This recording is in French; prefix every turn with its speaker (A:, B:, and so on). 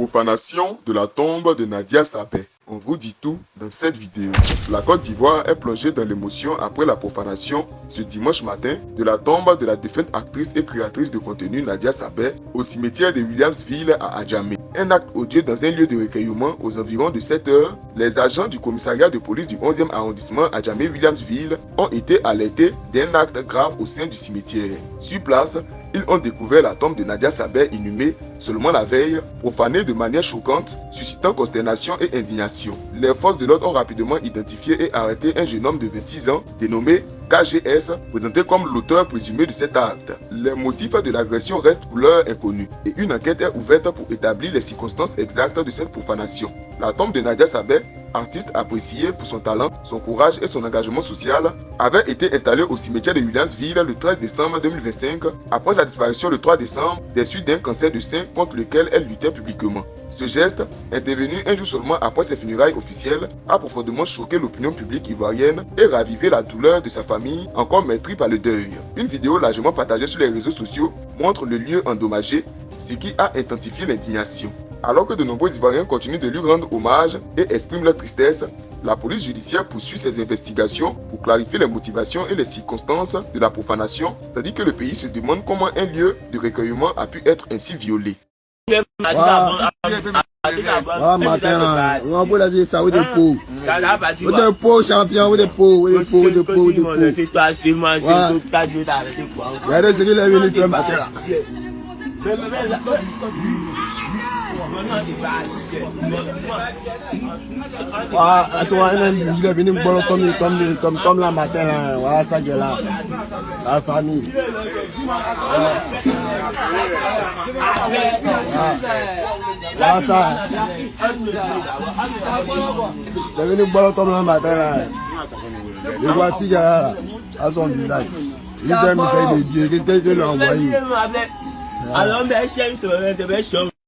A: Profanation de la tombe de Nadia Sabet. On vous dit tout dans cette vidéo. La Côte d'Ivoire est plongée dans l'émotion après la profanation ce dimanche matin de la tombe de la défunte actrice et créatrice de contenu Nadia Sabet au cimetière de Williamsville à Adjamé. Un acte odieux dans un lieu de recueillement aux environs de 7 heures. Les agents du commissariat de police du 11e arrondissement Adjamé-Williamsville ont été alertés d'un acte grave au sein du cimetière. Sur place, ils ont découvert la tombe de Nadia Sabet inhumée seulement la veille, profanée de manière choquante, suscitant consternation et indignation. Les forces de l'ordre ont rapidement identifié et arrêté un jeune homme de 26 ans, dénommé KGS, présenté comme l'auteur présumé de cet acte. Les motifs de l'agression restent pour l'heure inconnus et une enquête est ouverte pour établir les circonstances exactes de cette profanation. La tombe de Nadia Sabet, artiste appréciée pour son talent, son courage et son engagement social, avait été installée au cimetière de Williamsville le 13 décembre 2025 après sa disparition le 3 décembre des suites d'un cancer du sein contre lequel elle luttait publiquement. Ce geste, intervenu un jour seulement après ses funérailles officielles, a profondément choqué l'opinion publique ivoirienne et ravivé la douleur de sa famille, encore meurtrie par le deuil. Une vidéo largement partagée sur les réseaux sociaux montre le lieu endommagé, ce qui a intensifié l'indignation. Alors que de nombreux Ivoiriens continuent de lui rendre hommage et expriment leur tristesse, la police judiciaire poursuit ses investigations pour clarifier les motivations et les circonstances de la profanation, tandis que le pays se demande comment un lieu de recueillement a pu être ainsi violé.
B: Matin, on va dire ça, des pots. Des pots, champion, des pots, des pots, des pots, des pots. C'est toi, c'est moi, c'est tout, t'as deux avec des pots. Regardez ce qu'il est venu faire matin là. Toi, il est venu comme la matin là. Voilà ça qui est là. La famille. Voilà ça. Il est venu comme la matin là. Et voici qu'il y a là, à son visage. Il est un message de Dieu, quelqu'un qui l'a envoyé. Alors,